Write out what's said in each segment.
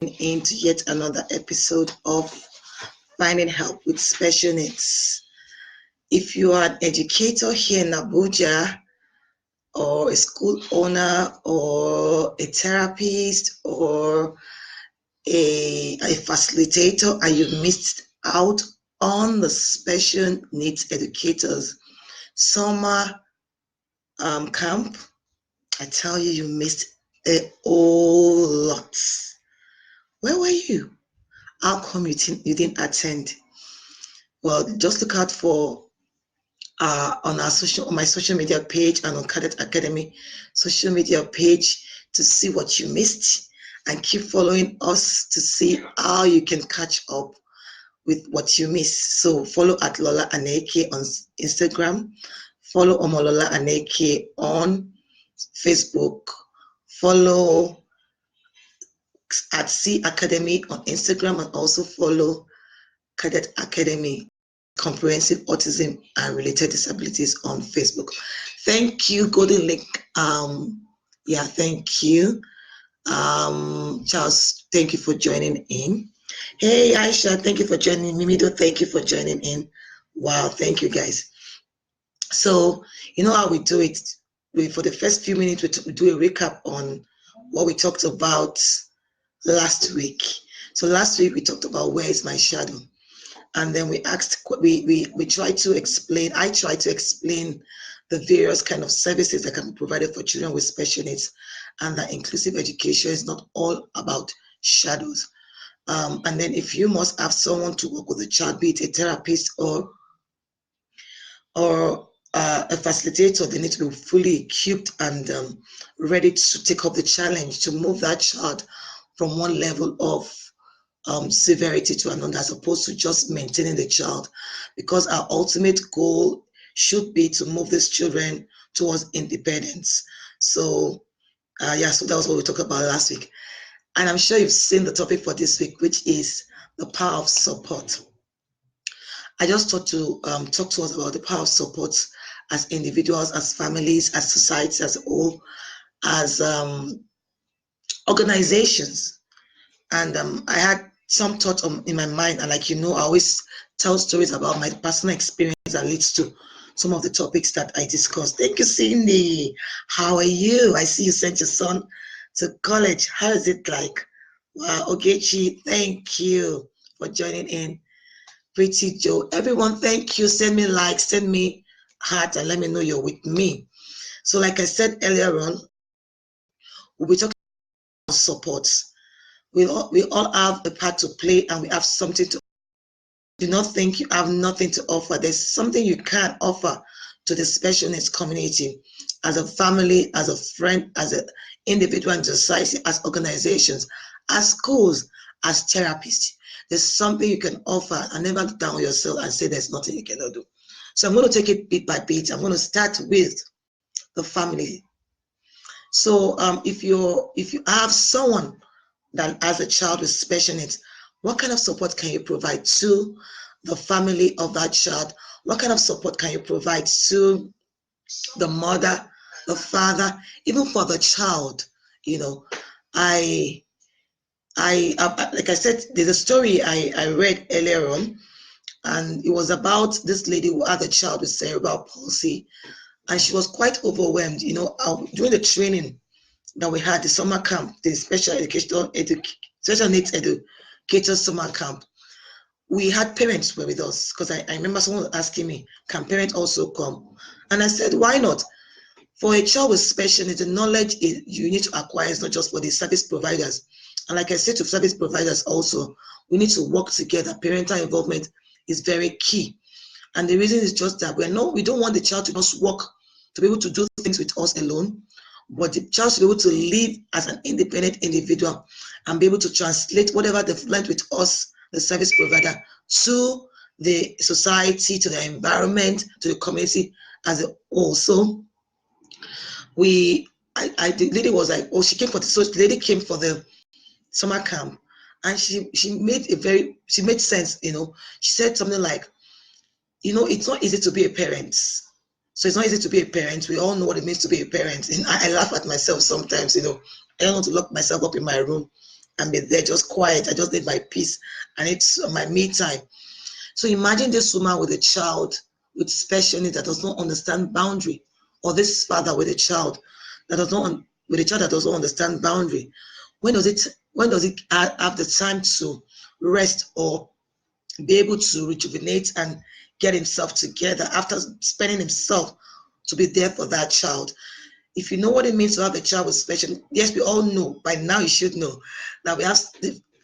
into yet another episode of Finding Help with Special Needs. If you are an educator here in Abuja, or a school owner, or a therapist, or a facilitator, and you missed out on the special needs educators summer camp, I tell you, you missed a whole lot. Where were you? How come you didn't attend? Well, just look out for on my social media page and on Cadet Academy social media page to see what you missed, and keep following us to see how you can catch up with what you missed. So follow at Lola Aneke on Instagram, follow Lola Aneke on Facebook, follow at C Academy on Instagram, and also follow Cadet Academy Comprehensive Autism and Related Disabilities on Facebook. Thank you, Golden Link. Thank you. Charles, thank you for joining in. Hey, Aisha, thank you for joining. Mimido, thank you for joining in. Wow, thank you, guys. So, you know how we do it. For the first few minutes, we do a recap on what we talked about last week. So last week, we talked about where is my shadow? And then we tried to explain, I tried to explain the various kind of services that can be provided for children with special needs, and that inclusive education is not all about shadows. And then if you must have someone to work with a child, be it a therapist or a facilitator, they need to be fully equipped and ready to take up the challenge to move that child from one level of severity to another, as opposed to just maintaining the child, because our ultimate goal should be to move these children towards independence. So so that was what we talked about last week, and I'm sure you've seen the topic for this week, which is the power of support. I just thought to talk to us about the power of support as individuals, as families, as society as a whole, as organizations. And I had some thoughts in my mind, and like, I always tell stories about my personal experience that leads to some of the topics that I discussed. Thank you, Cindy. How are you? I see you sent your son to college. How is it like? Wow, Ogechi, thank you for joining in. Pretty Joe, everyone, thank you. Send me likes, send me heart, and let me know you're with me. So like I said earlier on, we'll be talking about support. We all have a part to play, and we have something to. Do not think you have nothing to offer. There's something you can offer to the special needs community, as a family, as a friend, as an individual in society, as organizations, as schools, as therapists. There's something you can offer, and never down yourself and say there's nothing you cannot do. So I'm going to take it bit by bit. I'm going to start with the family. So if you have someone that has a child with special needs, what kind of support can you provide to the family of that child? What kind of support can you provide to the mother, the father, even for the child? Like I said, there's a story I read earlier on, and it was about this lady who had a child with cerebral palsy, and she was quite overwhelmed. During the training that we had, the summer camp, the special needs educator summer camp, we had parents were with us, because I remember someone asking me, can parents also come? And I said, why not? For a child with special needs, the knowledge you need to acquire is not just for the service providers. And like I said to service providers also, we need to work together. Parental involvement is very key. And the reason is just that we don't want the child to just work, to be able to do things with us alone, but the child should be able to live as an independent individual and be able to translate whatever they've learned with us, the service provider, to the society, to the environment, to the community as a whole. So the lady was like, the lady came for the summer camp, and she made sense. She said something like, it's not easy to be a parent. So it's not easy to be a parent. We all know what it means to be a parent. And I laugh at myself sometimes. I don't want to lock myself up in my room and be there just quiet. I just need my peace and it's my me time. So imagine this woman with a child with special needs that does not understand boundary, or this father with a child that does not with a child that does not understand boundary. When does it have the time to rest or be able to rejuvenate and get himself together after spending himself to be there for that child? If you know what it means to have a child with special, yes, we all know by now. You should know that we have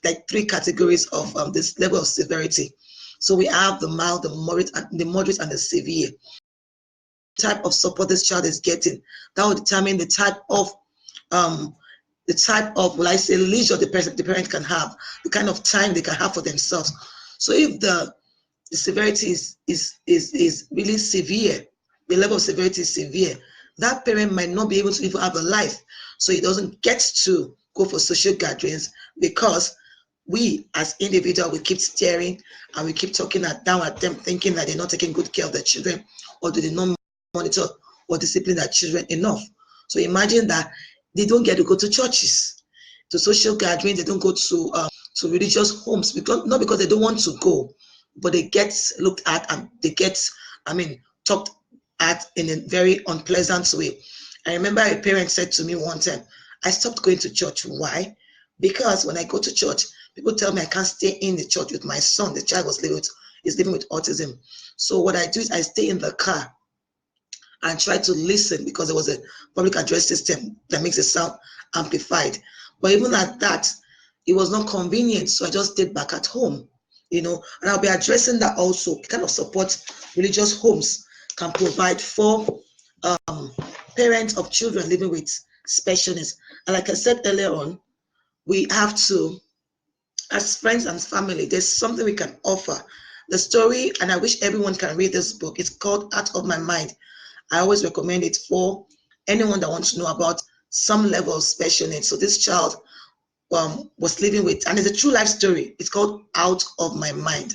like three categories of this level of severity. So we have the mild, the moderate, and the severe. Type of support this child is getting, that will determine um will I say leisure the parent can have, the kind of time they can have for themselves. So if the severity is really severe, the level of severity is severe, that parent might not be able to even have a life. So he doesn't get to go for social gatherings because we as individuals, we keep staring and we keep talking down at them, thinking that they're not taking good care of their children, or do they not monitor or discipline their children enough. So imagine that they don't get to go to churches, to social gatherings, they don't go to religious homes, because not because they don't want to go, but they get looked at and they get, talked at in a very unpleasant way. I remember a parent said to me one time, I stopped going to church. Why? Because when I go to church, people tell me I can't stay in the church with my son. The child is living with autism. So what I do is I stay in the car and try to listen, because there was a public address system that makes the sound amplified. But even at that, it was not convenient. So I just stayed back at home, and I'll be addressing that also, kind of support religious homes can provide for parents of children living with special needs. And like I said earlier on, we have to, as friends and family, there's something we can offer. The story, and I wish everyone can read this book, it's called Out of My Mind. I always recommend it for anyone that wants to know about some level of special needs. So this child was living with, and it's a true life story. It's called Out of My Mind.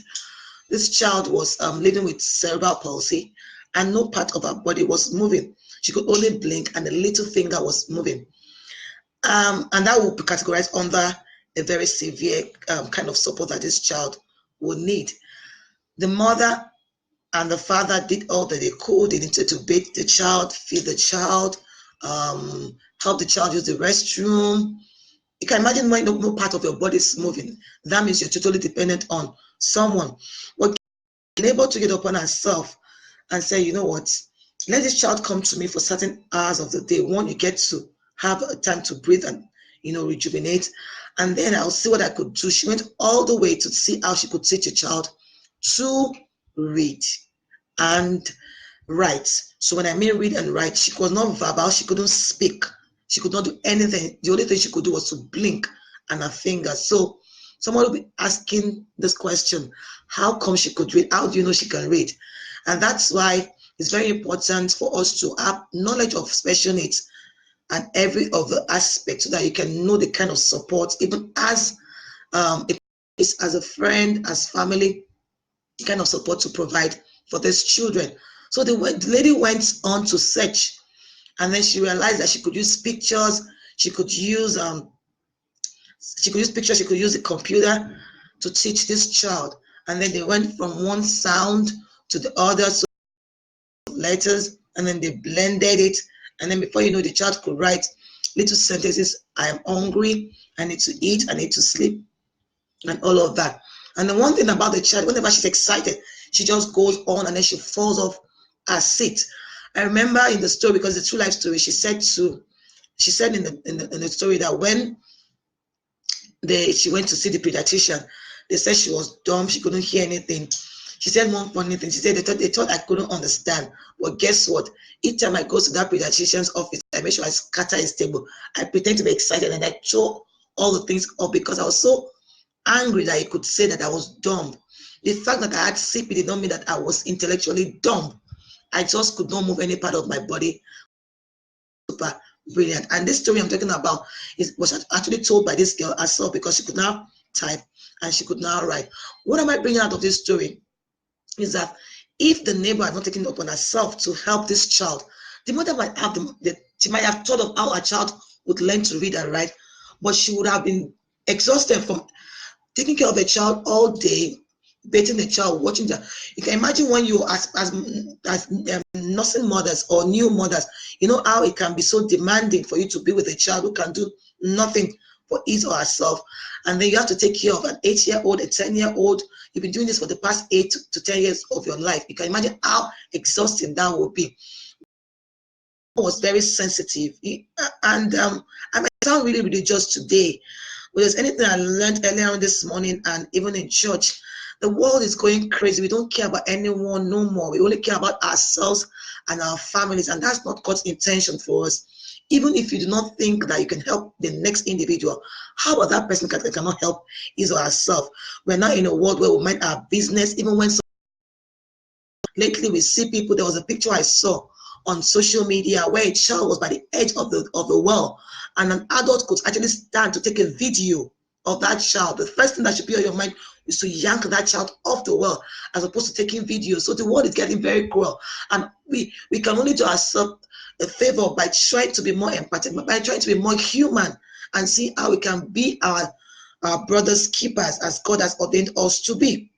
This child was living with cerebral palsy, and no part of her body was moving. She could only blink, and the little finger was moving. And that will be categorized under a very severe kind of support that this child would need. The mother and the father did all that they could. They needed to bathe the child, feed the child, help the child use the restroom. You can imagine when no part of your body is moving. That means you're totally dependent on someone. But being able to get upon herself and say, you know what, let this child come to me for certain hours of the day. One, you get to have a time to breathe and rejuvenate, and then I'll see what I could do. She went all the way to see how she could teach a child to read and write. So when I mean read and write, she was not verbal, she couldn't speak, she could not do anything. The only thing she could do was to blink and her fingers. So someone will be asking this question, how come she could read? How do you know she can read? And that's why it's very important for us to have knowledge of special needs and every other aspect, so that you can know the kind of support, even as as a friend, as family, the kind of support to provide for these children. So the lady went on to search, and then she realized that she could use pictures, she could use pictures, she could use the computer to teach this child. And then they went from one sound to the other, so letters, and then they blended it. And then before you know, the child could write little sentences: I am hungry, I need to eat, I need to sleep, and all of that. And the one thing about the child, whenever she's excited, she just goes on and then she falls off her seat. I remember in the story, because it's a true life story, she said in the story that when she went to see the pediatrician, they said she was dumb, she couldn't hear anything. She said one funny thing. She said they thought I couldn't understand. Well, guess what? Each time I go to that pediatrician's office, I make sure I scatter his table. I pretend to be excited and I throw all the things up, because I was so angry that he could say that I was dumb. The fact that I had CP did not mean that I was intellectually dumb. I just could not move any part of my body. Super brilliant. And this story I'm talking about was actually told by this girl herself, because she could now type and she could now write. What am I bringing out of this story is that if the neighbor had not taken it upon herself to help this child, the mother might have she might have thought of how a child would learn to read and write, but she would have been exhausted from taking care of a child all day, bathing the child, watching the. You can imagine when you as nursing mothers or new mothers, you know how it can be so demanding for you to be with a child who can do nothing for his or herself, and then you have to take care of an 8-year-old, a 10-year-old. You've been doing this for the past 8 to 10 years of your life. You can imagine how exhausting that will be. Was very sensitive, and I might sound really religious today, but there's anything I learned earlier on this morning and even in church, the world is going crazy. We don't care about anyone no more. We only care about ourselves and our families, and that's not God's intention for us. Even if you do not think that you can help the next individual, how about that person cannot help his or herself? We're now in a world where we mind our business, even when lately we see people. There was a picture I saw on social media where a child was by the edge of the well, and an adult could actually stand to take a video of that child. The first thing that should be on your mind is to yank that child off the well, as opposed to taking videos. So the world is getting very cruel, and we can only do ourselves a favor by trying to be more empathetic, by trying to be more human, and see how we can be our brothers' keepers as God has ordained us to be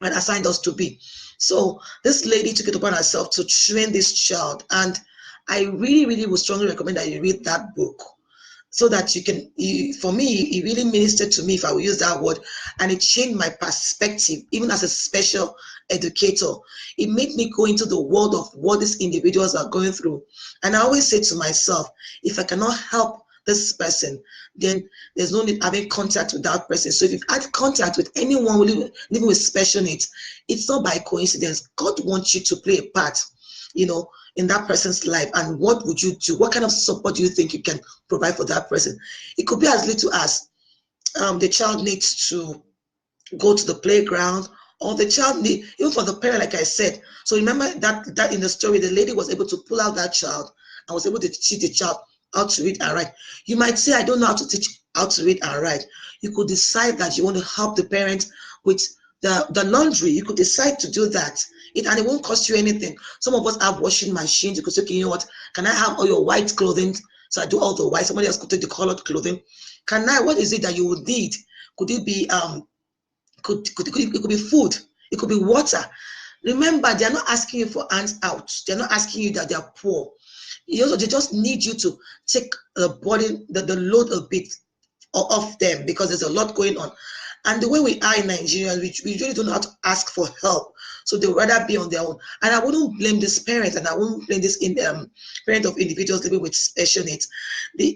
and assigned us to be. So this lady took it upon herself to train this child, and I really, really would strongly recommend that you read that book, so that you can. For me, it really ministered to me, if I will use that word, and it changed my perspective, even as a special educator. It made me go into the world of what these individuals are going through, and I always say to myself, if I cannot help this person, then there's no need having contact with that person. So if you've had contact with anyone living with special needs, it's not by coincidence. God wants you to play a part, in that person's life. And what would you do? What kind of support do you think you can provide for that person? It could be as little as the child needs to go to the playground, or the child need, even for the parent, like I said. So remember that in the story, the lady was able to pull out that child and was able to teach the child how to read and write. You might say, I don't know how to teach how to read and write. You could decide that you want to help the parent with the laundry. You could decide to do that. And it won't cost you anything. Some of us have washing machines. You could say, okay, you know what? Can I have all your white clothing? So I do all the white. Somebody else could take the colored clothing. What is it that you would need? Could it be it could be food, it could be water. Remember, they're not asking you for hands out. They're not asking you that they're poor. They just need you to take the load a bit off them, because there's a lot going on. And the way we are in Nigeria, we really don't know how to ask for help. So they would rather be on their own. And I wouldn't blame this parent, and I wouldn't blame this parent of individuals living with special needs.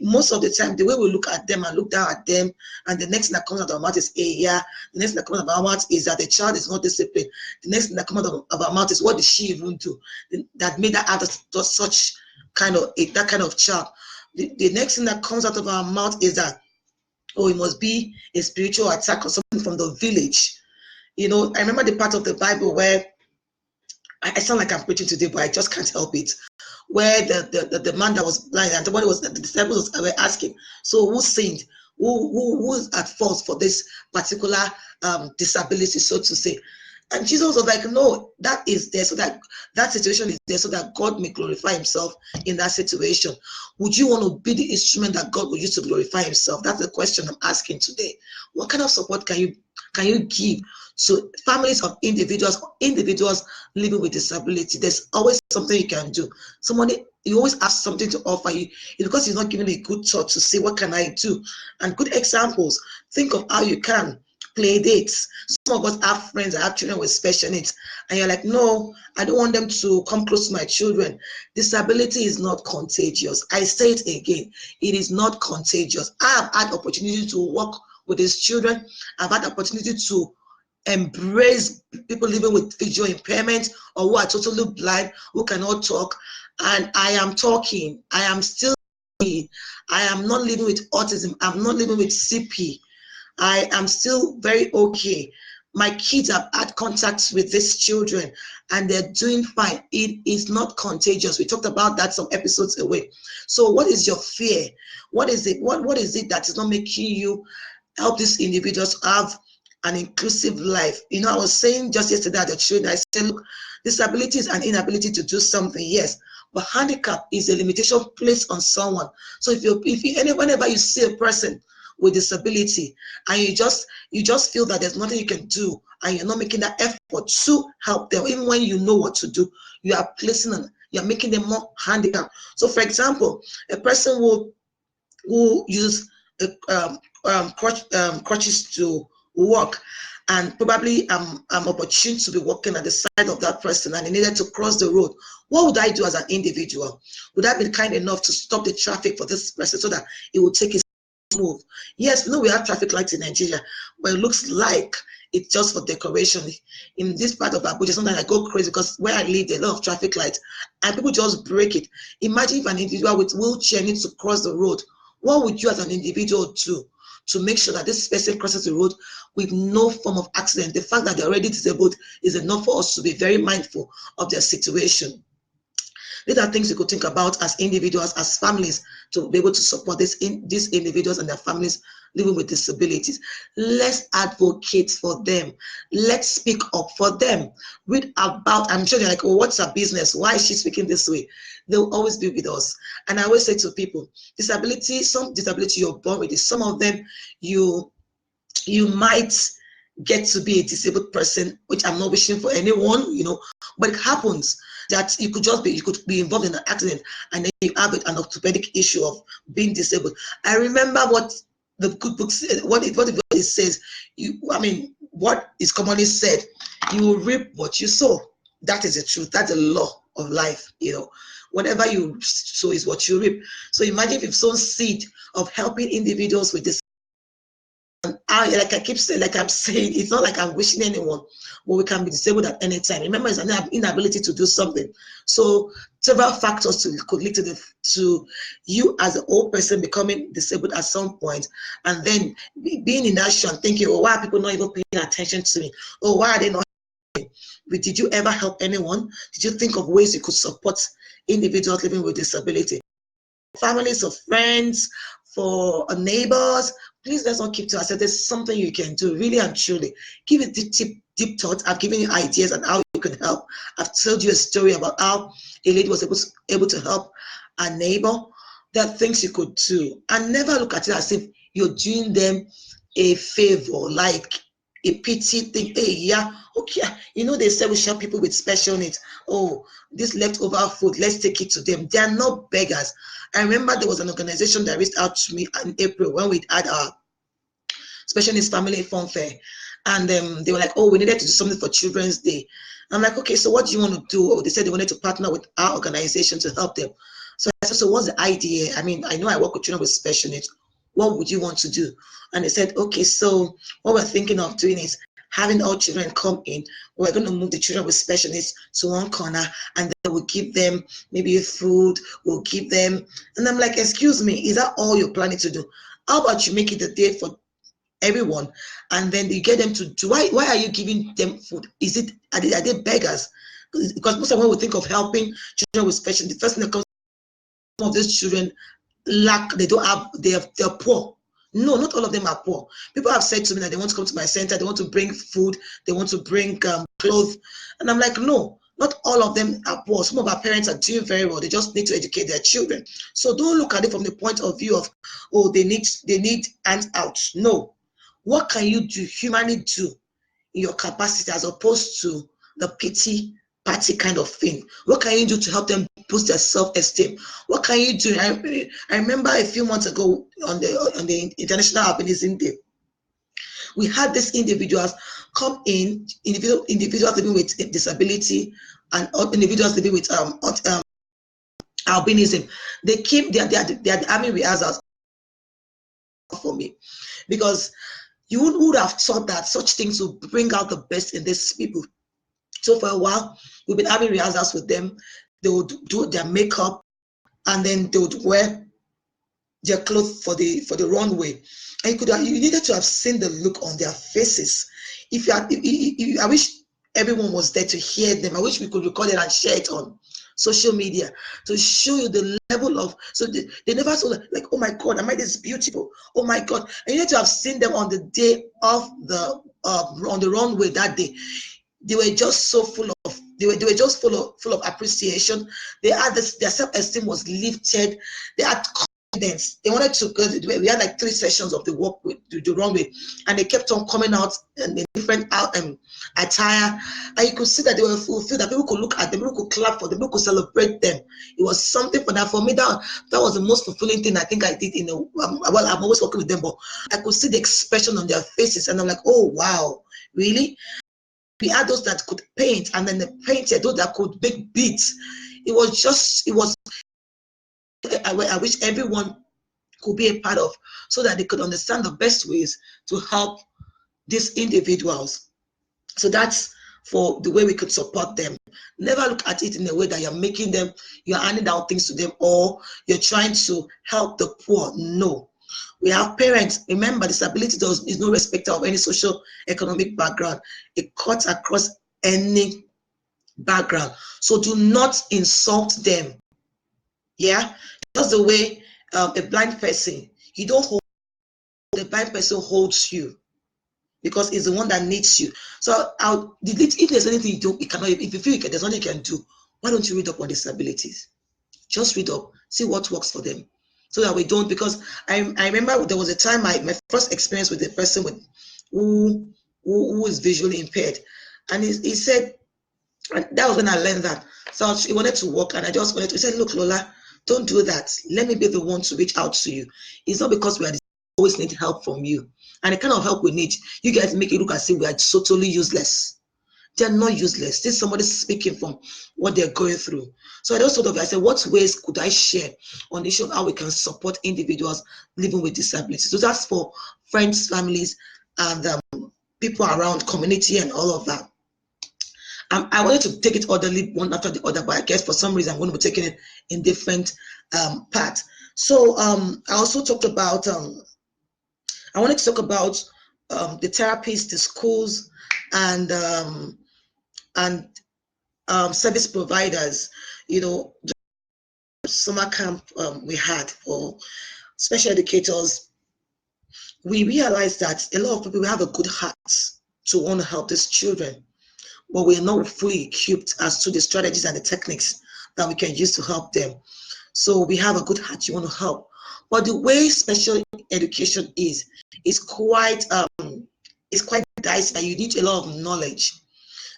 Most of the time, the way we look at them and look down at them, and the next thing that comes out of our mouth is, hey, yeah. The next thing that comes out of our mouth is that the child is not disciplined. The next thing that comes out of our mouth is, what did she even do that made her have such that kind of child? The next thing that comes out of our mouth is that, oh, it must be a spiritual attack or something from the village. I remember the part of the Bible where I sound like I'm preaching today, but I just can't help it. Where the man that was blind, and the disciples were asking, so who sinned? Who's at fault for this particular disability, so to say? And Jesus was like, no, that is there so that situation is there so that God may glorify himself in that situation. Would you want to be the instrument that God will use to glorify himself? That's the question I'm asking today. What kind of support can you give to families of individuals living with disability? There's always something you can do. You always have something to offer you. It's because he's not giving a good thought to say, what can I do? And good examples. Think of how you can play dates. Some of us have friends that have children with special needs, and you're like, no, I don't want them to come close to my children. Disability is not contagious. I say it again, it is not contagious. I have had opportunity to work with these children. I've had opportunity to embrace people living with visual impairment, or who are totally blind, who cannot talk, and I am talking. I am still. I am not living with autism. I'm not living with CP. I am still very okay. My kids have had contacts with these children and they're doing fine. It is not contagious. We talked about that some episodes away. So what is your fear? What is it? What is it that is not making you help these individuals have an inclusive life? I was saying just yesterday at the training, I said, look, disability is an inability to do something, yes, but handicap is a limitation placed on someone. So whenever you see a person with disability, and you just feel that there's nothing you can do, and you're not making that effort to help them, even when you know what to do, you are placing them, you're making them more handicapped. So for example, a person who use crutches to walk, and probably I'm opportune to be walking at the side of that person, and he needed to cross the road. What would I do as an individual? Would I be kind enough to stop the traffic for this person so that it will take his move? Yes, we know we have traffic lights in Nigeria, but it looks like it's just for decoration. In this part of Abuja, sometimes I go crazy because where I live, there are a lot of traffic lights, and people just break it. Imagine if an individual with wheelchair needs to cross the road. What would you as an individual do to make sure that this person crosses the road with no form of accident? The fact that they're already disabled is enough for us to be very mindful of their situation. These are things you could think about as individuals, as families, to be able to support these individuals and their families living with disabilities. Let's advocate for them. Let's speak up for them. Read about, I'm sure they're like, oh, what's her business? Why is she speaking this way? They'll always be with us. And I always say to people, disability, some disability you're born with, some of them you might get to be a disabled person, which I'm not wishing for anyone, but it happens that you could be involved in an accident, and then you have an orthopedic issue of being disabled. I remember what the good book said, what it says. What is commonly said, you will reap what you sow. That is the truth. That's the law of life. Whatever you sow is what you reap. So imagine if you've sown seed of helping individuals with this. Like I keep saying, like I'm saying, it's not like I'm wishing anyone, but we can be disabled at any time. Remember, it's an inability to do something. So several factors could lead to you as an old person becoming disabled at some point, and then being in action, thinking, oh, why are people not even paying attention to me? Oh, why are they not? But did you ever help anyone? Did you think of ways you could support individuals living with disability? Families or friends, for neighbors, please let's not keep to ourselves. There's something you can do, really and truly. Give it deep thought. I've given you ideas on how you can help. I've told you a story about how a lady was able to help a neighbor. There are things you could do, and never look at it as if you're doing them a favor, like a pity thing. Hey, yeah, okay. They say we help people with special needs. Oh, this leftover food, let's take it to them. They are not beggars. I remember there was an organization that reached out to me in April when we had our special needs family fun fair, and they were like, oh, we needed to do something for Children's Day. I'm like, okay, so what do you want to do? Oh, they said they wanted to partner with our organization to help them. So I said, so what's the idea? I know I work with children with special needs. What would you want to do? And they said, okay, so what we're thinking of doing is having all children come in. We're going to move the children with special needs to one corner, and then we'll give them maybe food, we'll give them. And I'm like, excuse me, is that all you're planning to do? How about you make it a day for everyone, and then you get them to do? Why are you giving them food? Are they beggars? Because most of when we think of helping children with special needs, the first thing that comes, some of these children lack, they're poor. No, not all of them are poor. People have said to me that they want to come to my center, they want to bring food, they want to bring clothes, and I'm like, no, not all of them are poor. Some of our parents are doing very well. They just need to educate their children. So don't look at it from the point of view of, oh, they need hands out. No, what can you do, humanly do, in your capacity, as opposed to the pity party kind of thing? What can you do to help them boost their self-esteem? What can you do? I remember a few months ago on the International Albinism Day, we had these individuals come in, individuals living with disability and individuals living with albinism. They came, they are the army rehearsals for me, because you would have thought that such things would bring out the best in these people. So for a while, we've been having rehearsals with them. They would do their makeup, and then they would wear their clothes for the runway. And you needed to have seen the look on their faces. I wish everyone was there to hear them. I wish we could record it and share it on social media to show you the level of, so they never saw like, oh my God, am I this beautiful? Oh my God. And you need to have seen them on the day of the on the runway that day. They were just so full of, they were just full of appreciation. They had this, their self-esteem was lifted. They had evidence. They wanted to go. We had like 3 sessions of the work with the runway, and they kept on coming out in different attire, and you could see that they were fulfilled. That people could look at them, people could clap for them, people could celebrate them. It was something for that. For me, that was the most fulfilling thing I think I did. Well, I'm always working with them, but I could see the expression on their faces, and I'm like, oh wow, really? We had those that could paint, and then they painted those that could make beats. It was. I wish everyone could be a part of, so that they could understand the best ways to help these individuals. So that's for the way we could support them. Never look at it in a way that you're handing out things to them, or you're trying to help the poor. No. We have parents. Remember, disability is no respecter of any social economic background. It cuts across any background. So do not insult them. Yeah, just the way a blind person, you don't hold, the blind person holds you, because it's the one that needs you. So if there's anything you do, if you feel there's nothing you can do, why don't you read up on disabilities? Just read up, see what works for them, so that we don't. Because I remember there was a time my first experience with a person who is visually impaired, and he said, and that was when I learned that. So he wanted to work, and I just wanted to. He said, "Look, Lola, don't do that. Let me be the one to reach out to you. It's not because we always need help from you, and the kind of help we need, you guys make it look as if we are totally useless. They're not useless. This is somebody speaking from what they're going through." So I just thought of it. I said, what ways could I share on the issue of how we can support individuals living with disabilities? So that's for friends, families, and people around, community, and all of that. I wanted to take it orderly, one after the other, but I guess for some reason I'm going to be taking it in different parts. So I also talked about, I wanted to talk about the therapists, the schools, and service providers. The summer camp we had for special educators, we realized that a lot of people have a good heart to want to help these children, but we're not fully equipped as to the strategies and the techniques that we can use to help them. So we have a good heart, you want to help, but the way special education is quite dicey, and you need a lot of knowledge.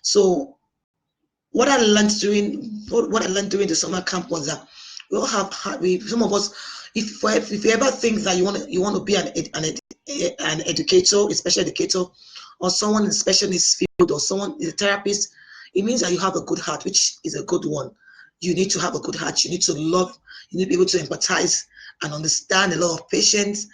So what I learned during the summer camp was that we all have some of us, if you ever think that you want to be an educator, a special educator, or someone in special needs field, or someone is a therapist, it means that you have a good heart, which is a good one. You need to have a good heart. You need to love. You need to be able to empathize and understand, a lot of patience,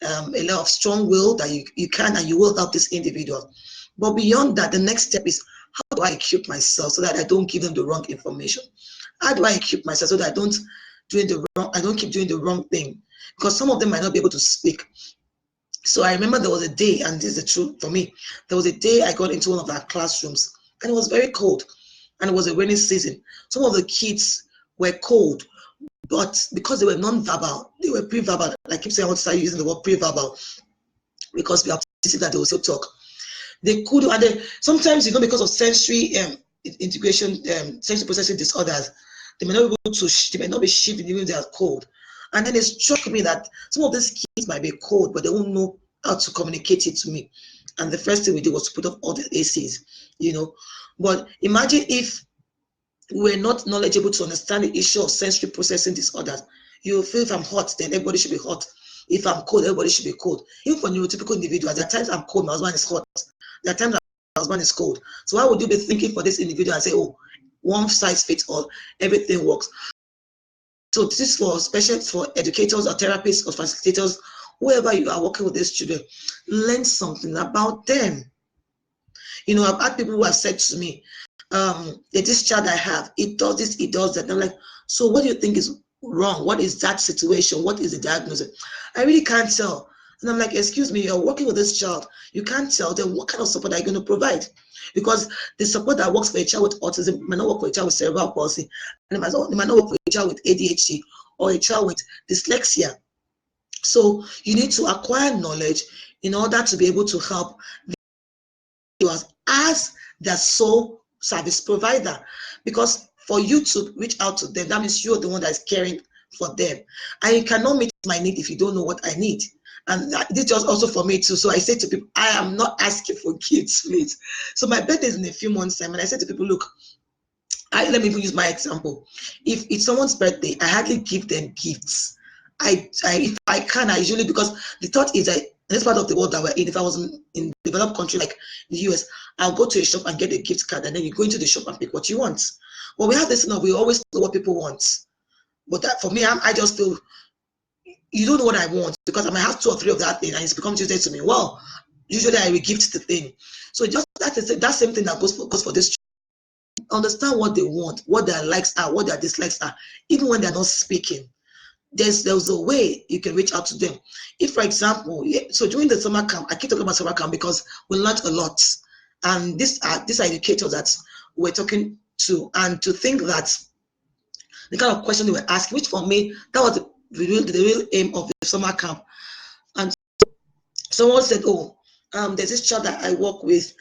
a lot of strong will, that you can and you will help this individual. But beyond that, the next step is, how do I equip myself so that I don't give them the wrong information? How do I equip myself so that I don't keep doing the wrong thing? Because some of them might not be able to speak. So I remember there was a day, and this is the truth for me, there was a day I got into one of our classrooms, and it was very cold, and it was a rainy season. Some of the kids were cold, but because they were non-verbal, they were pre-verbal. I keep saying I want to start using the word pre-verbal, because we have to see that they will still talk. They could, and sometimes, because of sensory integration, sensory processing disorders, they may not be able to, they may not be shivering even if they are cold. And then it struck me that some of these kids might be cold, but they won't know how to communicate it to me. And the first thing we did was to put off all the ACs, But imagine if we're not knowledgeable to understand the issue of sensory processing disorders. You feel, if I'm hot, then everybody should be hot. If I'm cold, everybody should be cold. Even for neurotypical individuals, there are times I'm cold, my husband is hot. There are times my husband is cold. So why would you be thinking for this individual and say, oh, one size fits all, everything works? So this is for educators or therapists or facilitators, whoever you are working with these children, learn something about them. I've had people who have said to me, this child I have, it does this, it does that. And I'm like, so what do you think is wrong? What is that situation? What is the diagnosis? I really can't tell. And I'm like, excuse me, you're working with this child. You can't tell. Then what kind of support are you going to provide? Because the support that works for a child with autism might not work for a child with cerebral palsy, and it might not work for a child with ADHD or a child with dyslexia. So you need to acquire knowledge in order to be able to help individuals as their sole service provider. Because for you to reach out to them, that means you're the one that is caring for them. I cannot meet my need if you don't know what I need. And this was also for me too. So I say to people, I am not asking for gifts, please. So my birthday is in a few months' time, and I said to people, look, let me even use my example. If it's someone's birthday, I hardly give them gifts. If I can, I usually, because the thought is that in this part of the world that we're in, if I was in developed country like the US, I'll go to a shop and get a gift card, and then you go into the shop and pick what you want. But we have this now, we always know what people want. But that, for me, I just feel you don't know what I want, because I might have two or three of that thing and it's become useless to me. Well, usually I will gift the thing. So just that same thing that goes for this. Understand what they want, what their likes are, what their dislikes are, even when they're not speaking. There's a way you can reach out to them. If, for example, so during the summer camp, I keep talking about summer camp because we learned a lot, and these are educators that we're talking to, and to think that the kind of question they were asking, which for me, that was the real aim of the summer camp. And someone said, oh, there's this child that I work with,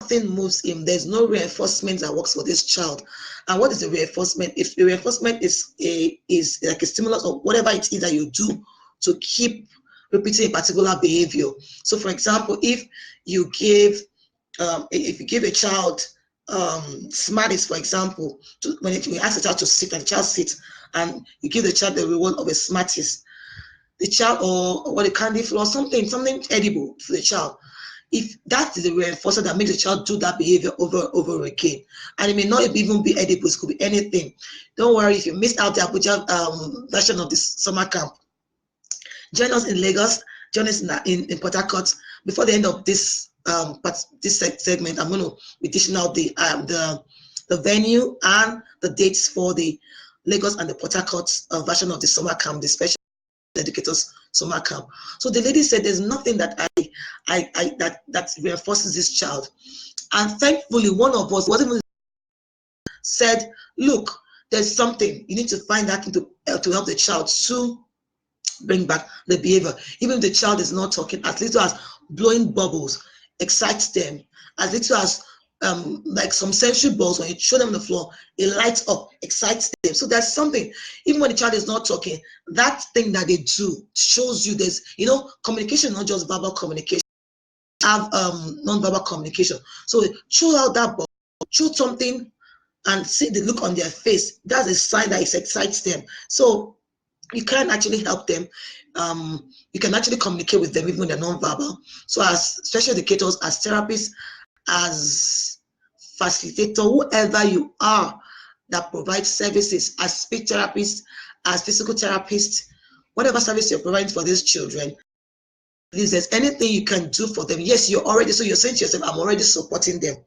nothing moves him. There's no reinforcement that works for this child. And what is the reinforcement? If the reinforcement is like a stimulus or whatever it is that you do to keep repeating a particular behavior. So, for example, if you give a child Smarties, for example, when you ask the child to sit and the child sits, and you give the child the reward of a Smarties, the child, or the candy floor, something edible to the child. If that is the reinforcer that makes the child do that behavior over and over again, and it may not even be edible, it could be anything. Don't worry if you missed out the Abuja version of this summer camp. Join us in Lagos, join us in Port Harcourt. Before the end of this segment, I'm going to be dishing out the venue and the dates for the Lagos and the Port Harcourt version of the summer camp, the special educators summer camp. So the lady said, there's nothing that that reinforces this child. And thankfully, one of us said, look, there's something you need to find out to help the child to bring back the behavior. Even if the child is not talking, as little as blowing bubbles excites them, as little as like some sensory balls, when you show them on the floor, it lights up, excites them. So there's something, even when the child is not talking, that thing that they do shows you there's, communication, not just verbal communication, have non-verbal communication. So show out that ball, show something, and see the look on their face. That's a sign that it excites them. So you can actually help them. You can actually communicate with them even when they're non-verbal. So as special educators, as therapists, as facilitator, whoever you are that provides services, as speech therapist, as physical therapist, whatever service you're providing for these children, if there's anything you can do for them, yes, you're saying to yourself, I'm already supporting them.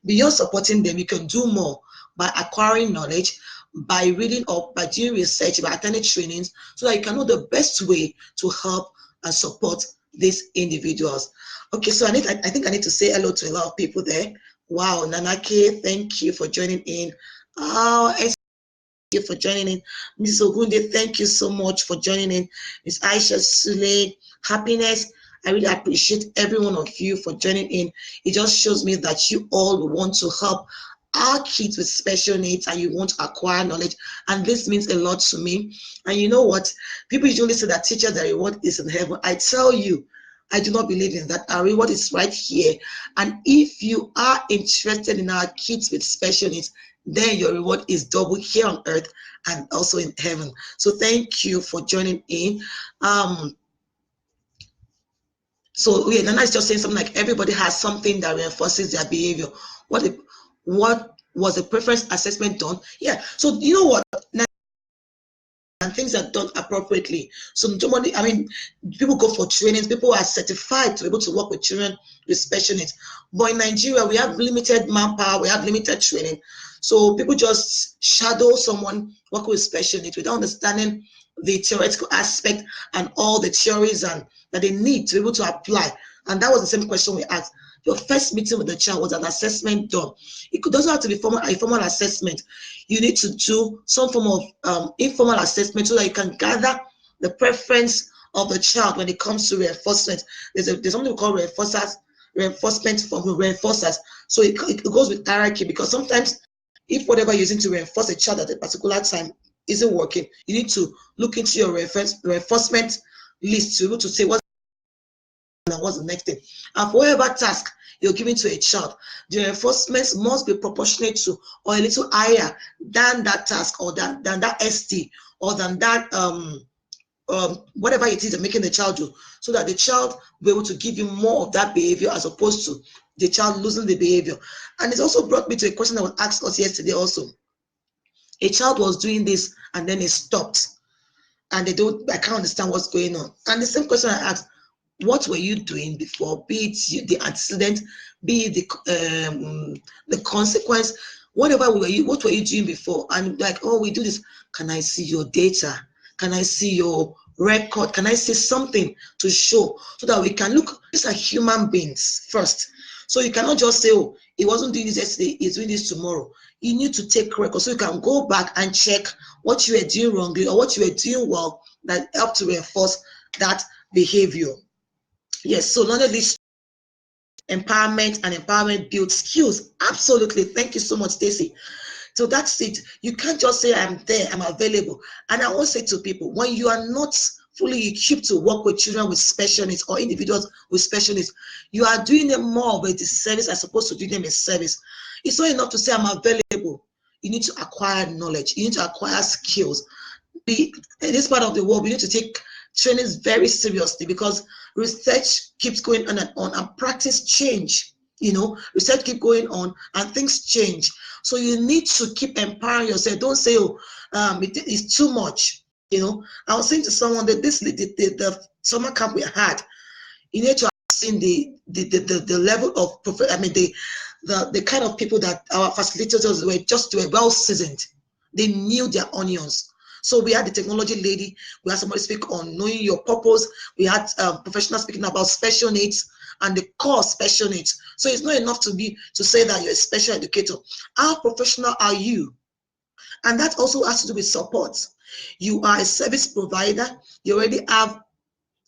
Beyond supporting them, you can do more by acquiring knowledge, by reading up, by doing research, by attending trainings, so that you can know the best way to help and support these individuals. Okay, so I think I need to say hello to a lot of people there. Wow, Aneke, thank you for joining in. Oh, thank you for joining in. Mrs. Ogunde, thank you so much for joining in. Miss Aisha Sule, happiness. I really appreciate every one of you for joining in. It just shows me that you all want to help our kids with special needs and you want to acquire knowledge, and this means a lot to me. And you know what? People usually say that teachers, their reward is in heaven. I tell you, I do not believe in that. Our reward is right here. And if you are interested in our kids with special needs, then your reward is double here on earth and also in heaven. So thank you for joining in. So Nana is just saying something like everybody has something that reinforces their behavior. What was the preference assessment done? Yeah. So you know what? And things are done appropriately. So people go for trainings, people are certified to be able to work with children with special needs. But in Nigeria, we have limited manpower, we have limited training. So people just shadow someone working with special needs without understanding the theoretical aspect and all the theories and that they need to be able to apply. And that was the same question we asked. Your first meeting with the child, was an assessment done? It doesn't have to be a formal assessment. You need to do some form of informal assessment so that you can gather the preference of the child when it comes to reinforcement. There's something we call reinforcement from reinforcers. So it goes with hierarchy, because sometimes if whatever you're using to reinforce a child at a particular time isn't working, you need to look into your reinforcement list to be able to say what's the next thing. And for whatever task you're giving to a child, the reinforcements must be proportionate to or a little higher than that task or than that ST or than that whatever it is you're making the child do, so that the child will be able to give you more of that behavior as opposed to the child losing the behavior. And it also brought me to a question that was asked us yesterday also. A child was doing this and then it stopped and I can't understand what's going on. And the same question I asked, what were you doing before? Be it the accident, be it the consequence, what were you doing before? And like, oh, we do this. Can I see your data? Can I see your record? Can I see something to show so that we can look? These are human beings first. So you cannot just say, oh, he wasn't doing this yesterday, he's doing this tomorrow. You need to take record so you can go back and check what you were doing wrongly or what you were doing well that helped to reinforce that behavior. Yes, so not only empowerment, and empowerment builds skills. Absolutely. Thank you so much, Stacy. So that's it. You can't just say I'm there, I'm available. And I always say to people, when you are not fully equipped to work with children with special needs or individuals with special needs, you are doing them more of a disservice as opposed to doing them a service. It's not enough to say I'm available. You need to acquire knowledge. You need to acquire skills. In this part of the world, we need to take trainings very seriously because research keeps going on and practice change. Research keep going on and things change. So you need to keep empowering yourself. Don't say, oh, it's too much. I was saying to someone that the summer camp we had, you need to have seen the level of the kind of people that our facilitators were well seasoned. They knew their onions. So we had the technology lady, we had somebody speak on knowing your purpose, we had professionals speaking about special needs and the core special needs. So it's not enough to say that you're a special educator. How professional are you? And that also has to do with support. You are a service provider, you already have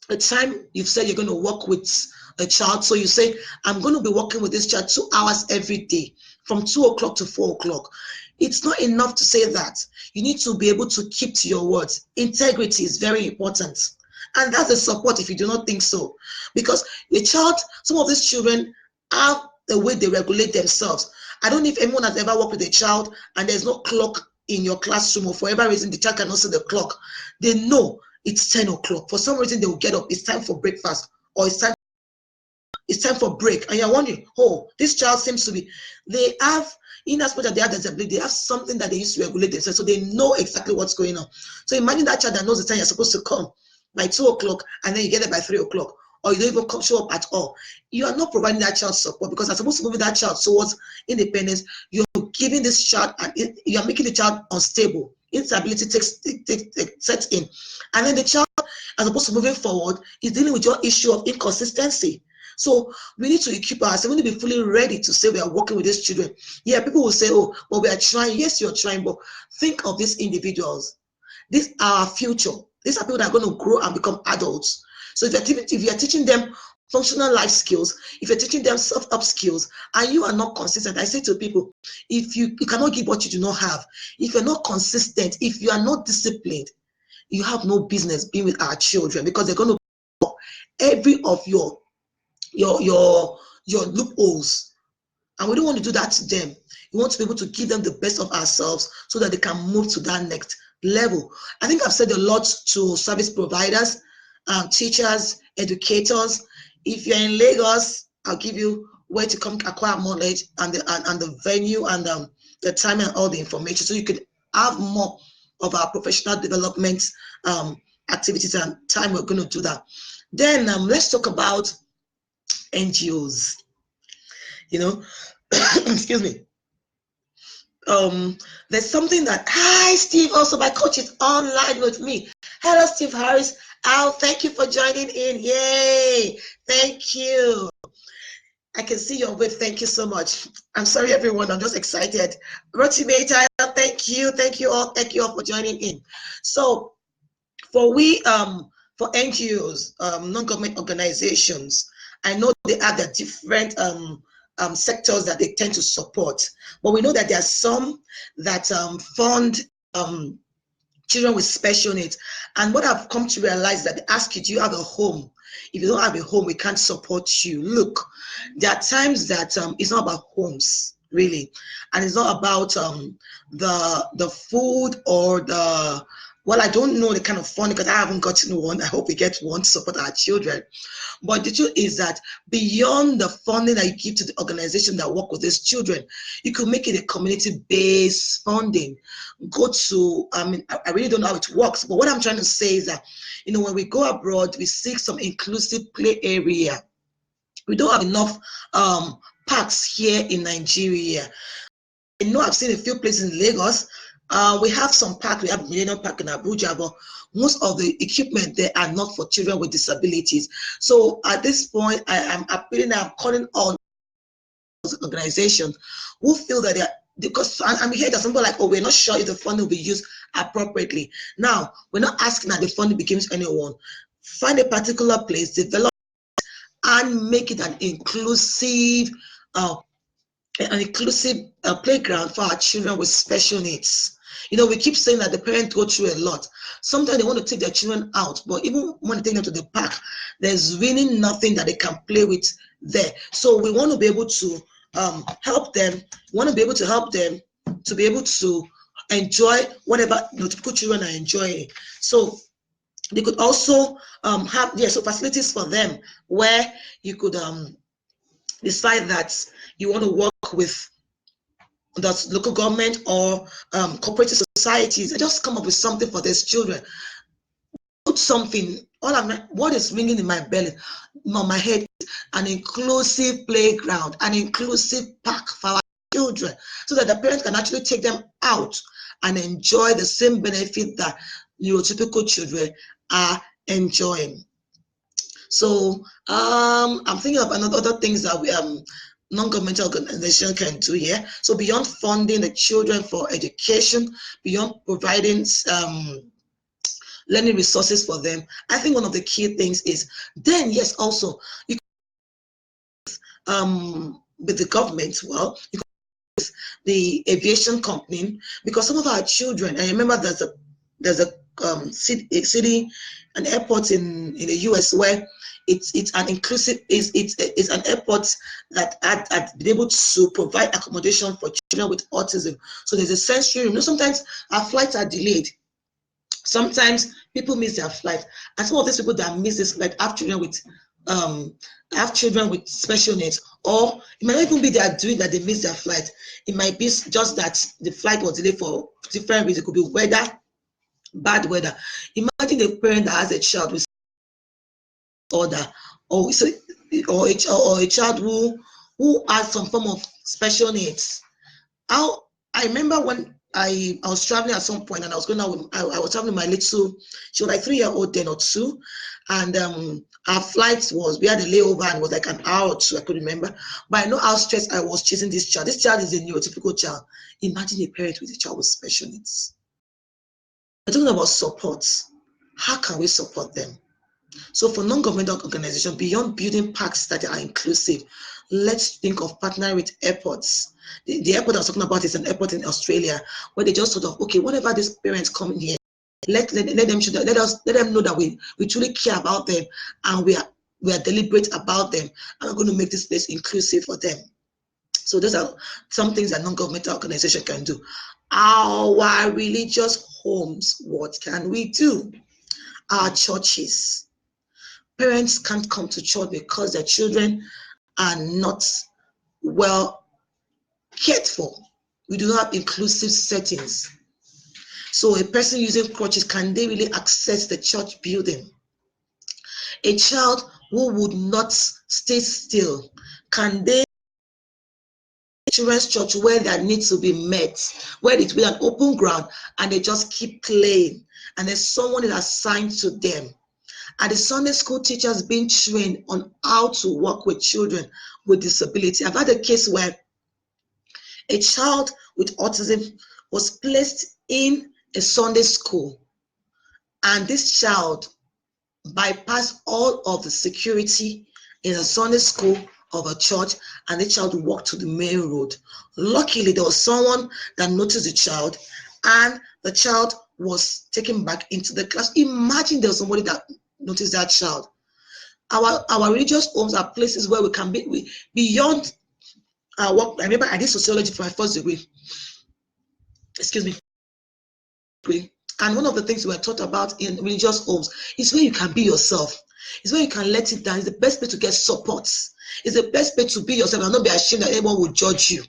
a time you've said you're going to work with a child. So you say, I'm going to be working with this child 2 hours every day from 2 o'clock to 4 o'clock. It's not enough to say that. You need to be able to keep to your words. Integrity is very important. And that's the support if you do not think so. Because a child, some of these children have the way they regulate themselves. I don't know if anyone has ever worked with a child and there's no clock in your classroom or for whatever reason the child cannot see the clock. They know it's 10 o'clock. For some reason they will get up. It's time for breakfast or it's time for break. And you're wondering, oh, this child seems to be, they have, in as much as they have disability, they have something that they use to regulate themselves, so they know exactly what's going on. So imagine that child that knows the time you're supposed to come by 2 o'clock and then you get there by 3 o'clock, or you don't even show up at all. You are not providing that child support because you're supposed to move that child towards independence. You're giving this child, and you're making the child unstable. Instability sets in. And then the child, as opposed to moving forward, is dealing with your issue of inconsistency. So we need to equip ourselves. We need to be fully ready to say we are working with these children. Yeah, people will say, oh, but we are trying. Yes, you're trying, but think of these individuals. These are our future. These are people that are going to grow and become adults. So if you're teaching them functional life skills, if you're teaching them self-help skills, and you are not consistent, I say to people, if you cannot give what you do not have, if you're not consistent, if you are not disciplined, you have no business being with our children, because they're going to every of your loopholes, and we don't want to do that to them. We want to be able to give them the best of ourselves so that they can move to that next level. I think I've said a lot to service providers, teachers, educators. If you're in Lagos, I'll give you where to come acquire knowledge and the venue and the time and all the information, so you can have more of our professional development activities and time. We're going to do that. Then let's talk about NGOs. Excuse me. There's something that, hi Steve, also my coach is online with me. Hello Steve Harris. Thank you for joining in. Yay, thank you. I can see your wave. Thank you so much. I'm sorry everyone, I'm just excited. Rotimate, thank you all for joining in. So for NGOs, non-government organizations, I know they have their different sectors that they tend to support, but we know that there are some that fund children with special needs. And what I've come to realize is that they ask you, do you have a home? If you don't have a home, we can't support you. Look, there are times that it's not about homes, really, and it's not about the food or the, well, I don't know the kind of fund because I haven't gotten one. I hope we get one to support our children. But the truth is that beyond the funding that you give to the organization that work with these children, you could make it a community-based funding. Go to, I mean, I really don't know how it works, but what I'm trying to say is that, you know, when we go abroad, we seek some inclusive play area. We don't have enough parks here in Nigeria. I know I've seen a few places in Lagos. We have some park. We have Millennium Park in Abuja, but most of the equipment there are not for children with disabilities. So at this point, I am appealing, I'm calling on organizations who feel that they are, because I'm here that somebody like, oh, we're not sure if the funding will be used appropriately. Now, we're not asking that the funding begins anyone. Find a particular place, develop and make it an inclusive playground for our children with special needs. You know, we keep saying that the parents go through a lot. Sometimes they want to take their children out, but even when they take them to the park, there's really nothing that they can play with there. So we want to be able to help them. We want to be able to help them to be able to enjoy whatever typical children are enjoying. So they could also have so facilities for them where you could decide that you want to work with the local government or cooperative societies and just come up with something for these children. Put something, what is ringing in my belly, on my head, is an inclusive playground, an inclusive park for our children, so that the parents can actually take them out and enjoy the same benefit that neurotypical children are enjoying. So I'm thinking of other things that we non-governmental organization can do here. So beyond funding the children for education, beyond providing learning resources for them, I think one of the key things is then, yes, also you with the government, well, you with the aviation company, because some of our children, I remember there's a city, an airport in the US where it's an inclusive, it's an airport that had been able to provide accommodation for children with autism. So there's a sensory room. You know, sometimes our flights are delayed. Sometimes people miss their flight, and some of these people that miss this flight have children with special needs, or it might not even be they are doing that they miss their flight. It might be just that the flight was delayed for different reasons. It could be weather, bad weather. Imagine a parent that has a child with order, or a child who has some form of special needs. I remember when I was traveling at some point, and I was going out with, I was traveling with my little, she was like 3-year-old then or 2, and our flight we had a layover and it was like an hour or 2, I could remember. But I know how stressed I was chasing this child. This child is a neurotypical child. Imagine a parent with a child with special needs. We're talking about support. How can we support them? So for non-governmental organizations, beyond building parks that are inclusive, let's think of partnering with airports. The airport I was talking about is an airport in Australia where they just sort of, okay, whenever these parents come in here, let them know that we truly care about them, and we are deliberate about them, and we're going to make this place inclusive for them. So those are some things that non-governmental organization can do. Our religious homes, what can we do? Our churches. Parents can't come to church because their children are not well cared for. We do not have inclusive settings. So a person using crutches, can they really access the church building? A child who would not stay still, can they children's church where their needs to be met, where it will be an open ground and they just keep playing, and there's someone is assigned to them? And the Sunday school teachers being trained on how to work with children with disability. I've had a case where a child with autism was placed in a Sunday school, and this child bypassed all of the security in a Sunday school of a church, and the child walked to the main road. Luckily, there was someone that noticed the child, and the child was taken back into the class. Imagine there's somebody that noticed that child. Our religious homes are places where we can be beyond our work. I remember I did sociology for my first degree. Excuse me. And one of the things we were taught about in religious homes is where you can be yourself. It's where you can let it down. It's the best way to get support. It's the best way to be yourself and not be ashamed that anyone will judge you.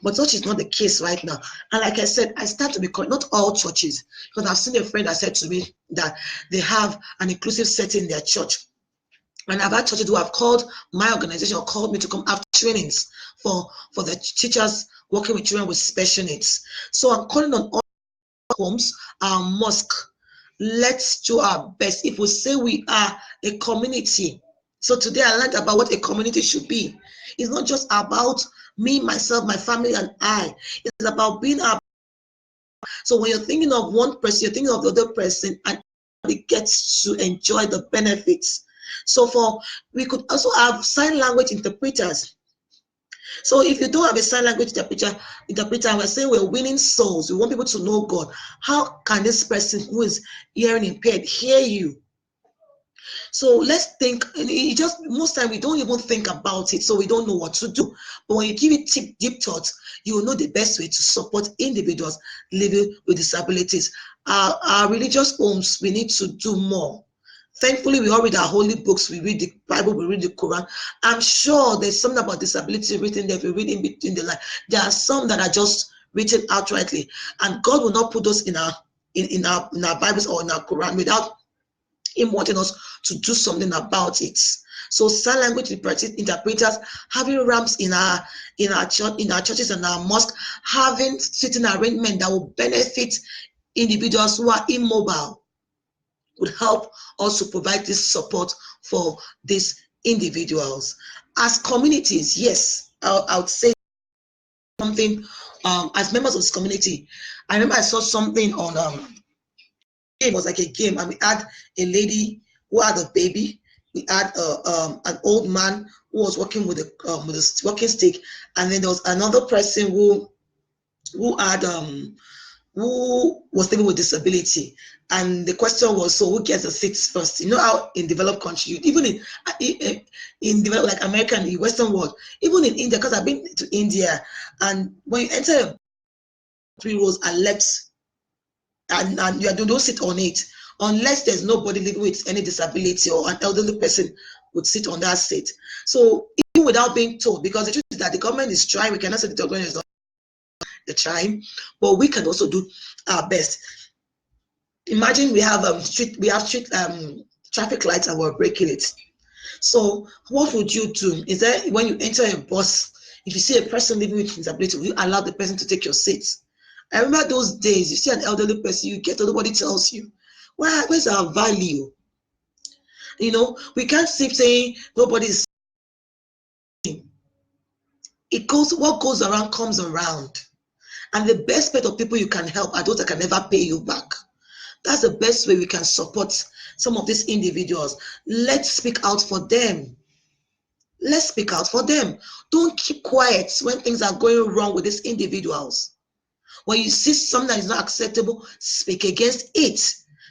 But such is not the case right now. And like I said, I start to be not all churches, because I've seen a friend that said to me that they have an inclusive setting in their church. And I've had churches who have called my organization or called me to come have trainings for the teachers working with children with special needs. So I'm calling on all homes, our mosque. Let's do our best. If we say we are a community, so today I learned about what a community should be. It's not just about me, myself, my family, and I. It's about being our. So when you're thinking of one person, you're thinking of the other person, and it gets to enjoy the benefits. So we could also have sign language interpreters. So if you don't have a sign language interpreter, we're saying we're winning souls. We want people to know God. How can this person who is hearing impaired hear you? So let's think. It just most time we don't even think about it, so we don't know what to do. But when you give it deep thought, you will know the best way to support individuals living with disabilities. Our religious homes, we need to do more. Thankfully, we all read our holy books. We read the Bible, we read the Quran. I'm sure there's something about disability written there. If you read in between the lines, there are some that are just written outrightly, and God will not put those in our Bibles or in our Quran without Him wanting us to do something about it. So sign language interpreters, having ramps in our churches and our mosque, having sitting arrangement that will benefit individuals who are immobile, would help also provide this support for these individuals. As communities, yes, I would say something. As members of this community, I remember I saw something on it was like a game, and we had a lady who had a baby. We had an old man who was working with a walking stick, and then there was another person who had who was living with disability. And the question was, so who gets the seats first? You know how in developed countries, even in developed like America and the Western world, even in India, because I've been to India, and when you enter 3 rows are left, and you don't sit on it unless there's nobody living with any disability or an elderly person would sit on that seat. So even without being told, because the truth is that the government is trying, we cannot say the government is not the trying, but we can also do our best. Imagine we have street traffic lights and we're breaking it. So what would you do? Is that when you enter a bus, if you see a person living with disability, will you allow the person to take your seat? I remember those days, you see an elderly person, you get, nobody tells you. Where's our value? You know, we can't keep saying nobody's. What goes around comes around. And the best part of people you can help are those that can never pay you back. That's the best way we can support some of these individuals. Let's speak out for them. Let's speak out for them. Don't keep quiet when things are going wrong with these individuals. When you see something that is not acceptable, speak against it.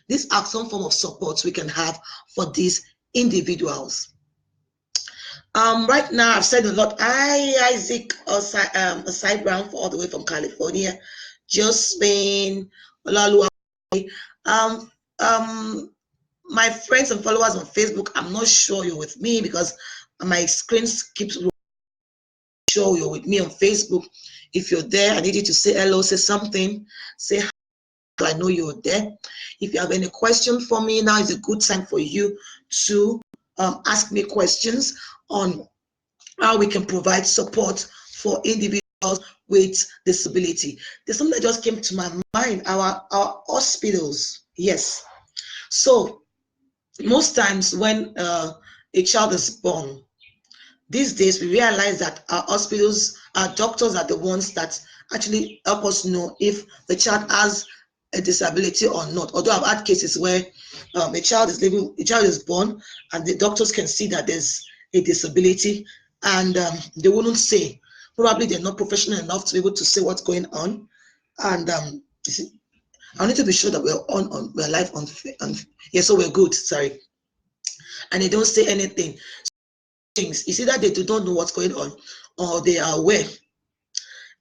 These are some form of support we can have for these individuals. Right now, I've said a lot. Isaac, Aside Brown, all the way from California, Josephine, Lola. My friends and followers on Facebook, I'm not sure you're with me because my screen keeps sure you're with me on Facebook. If you're there, I need you to say hello, say something, say hi. I know you're there. If you have any question for me, now is a good time for you to ask me questions on how we can provide support for individuals with disability. There's something that just came to my mind, our hospitals. Yes. So most times when a child is born, these days we realize that our hospitals, our doctors are the ones that actually help us know if the child has a disability or not. Although I've had cases where a child is born and the doctors can see that there's a disability, and they wouldn't say. Probably they're not professional enough to be able to say what's going on. And I need to be sure that we're live on yeah, so we're good. Sorry. And they don't say anything. Things. You see that they do not know what's going on, or they are aware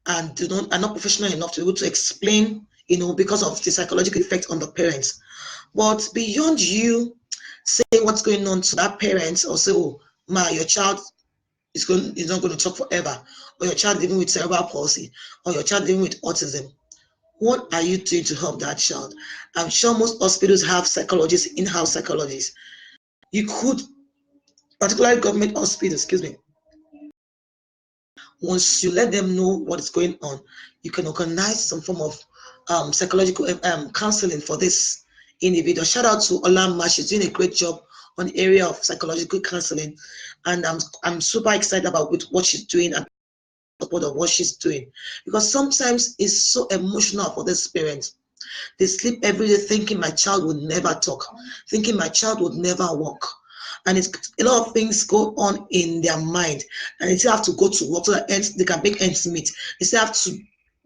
and are not professional enough to be able to explain, because of the psychological effect on the parents. But beyond you saying what's going on to that parent, or say, oh, your child is not going to talk forever, or your child living with cerebral palsy, or your child living with autism. What are you doing to help that child? I'm sure most hospitals have psychologists, in-house psychologists. You could, particularly government hospitals, excuse me, once you let them know what is going on, you can organize some form of psychological counseling for this individual. Shout out to Ola. She's doing a great job on the area of psychological counseling, and I'm super excited about what she's doing and support of what she's doing, because sometimes it's so emotional for this parents. They sleep every day thinking my child would never talk, thinking my child would never walk. And it's a lot of things go on in their mind, and they still have to go to work so that they can make ends meet. They still have to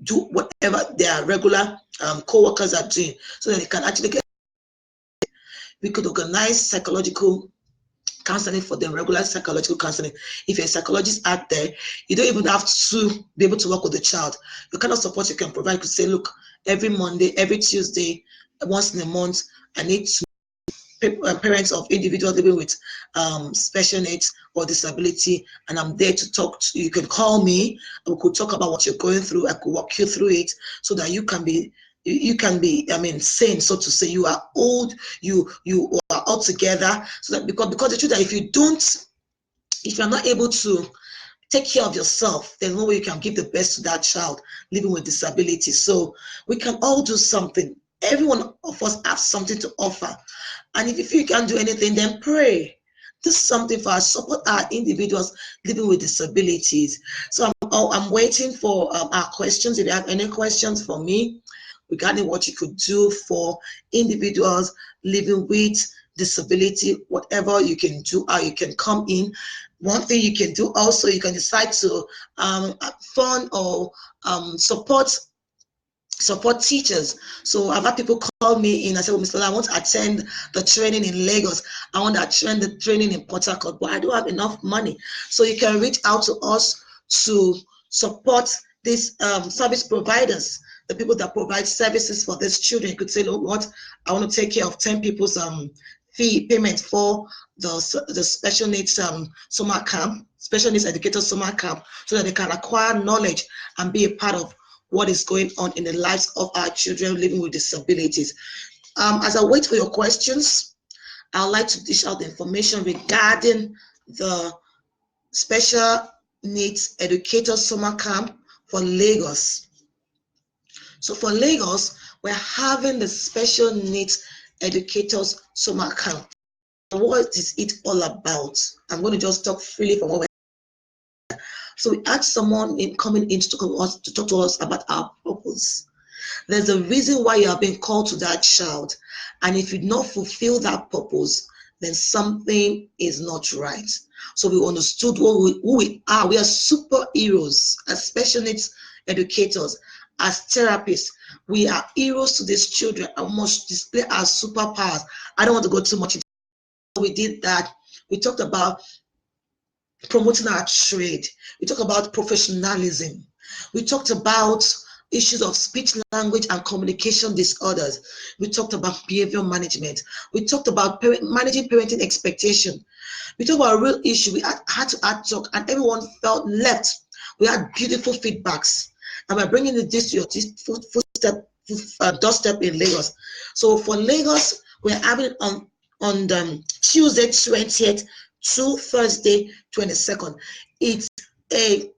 do whatever their regular co-workers are doing so that they can actually get. We could organize psychological counseling for them, regular psychological counseling. If you're a psychologist out there, you don't even have to be able to work with the child. The kind of support you can provide could say, look, every Monday, every Tuesday, once in a month, I need to parents of individuals living with special needs or disability, and I'm there to talk to you. You can call me, we could talk about what you're going through. I could walk you through it so that you can be sane, so to say. You are old, you are all together, so that because the truth that if you're not able to take care of yourself, there's no way you can give the best to that child living with disability. So we can all do something. Every one of us has something to offer. And if you can't do anything, then pray. Do something for us, support our individuals living with disabilities. So I'm waiting for our questions. If you have any questions for me regarding what you could do for individuals living with disability, whatever you can do, or you can come in. One thing you can do also, you can decide to fund or support teachers. So I've had people call me in and say, well, Mr. Lola, I want to attend the training in Lagos. I want to attend the training in Port Harcourt, but I don't have enough money. So you can reach out to us to support these service providers, the people that provide services for these children. You could say, look, what, I want to take care of 10 people's fee payment for the special needs summer camp, special needs educator summer camp, so that they can acquire knowledge and be a part of what is going on in the lives of our children living with disabilities. As I wait for your questions, I'd like to dish out the information regarding the special needs educator summer camp for Lagos. So for Lagos, we're having the special needs educators summer camp. What is it all about? I'm going to just talk freely from what we're. So we asked someone coming in to talk to us about our purpose. There's a reason why you have been called to that child. And if you do not fulfill that purpose, then something is not right. So we understood who we are. We are superheroes as special needs educators, as therapists. We are heroes to these children and must display our superpowers. I don't want to go too much into it. We did that. We talked about promoting our trade. We talked about professionalism. We talked about issues of speech, language, and communication disorders. We talked about behavior management. We talked about managing parenting expectation. We talked about a real issue. We had to talk, and everyone felt left. We had beautiful feedbacks, and we're bringing this to your doorstep in Lagos. So for Lagos, we're having it on Tuesday 20th to Thursday 22nd. It's a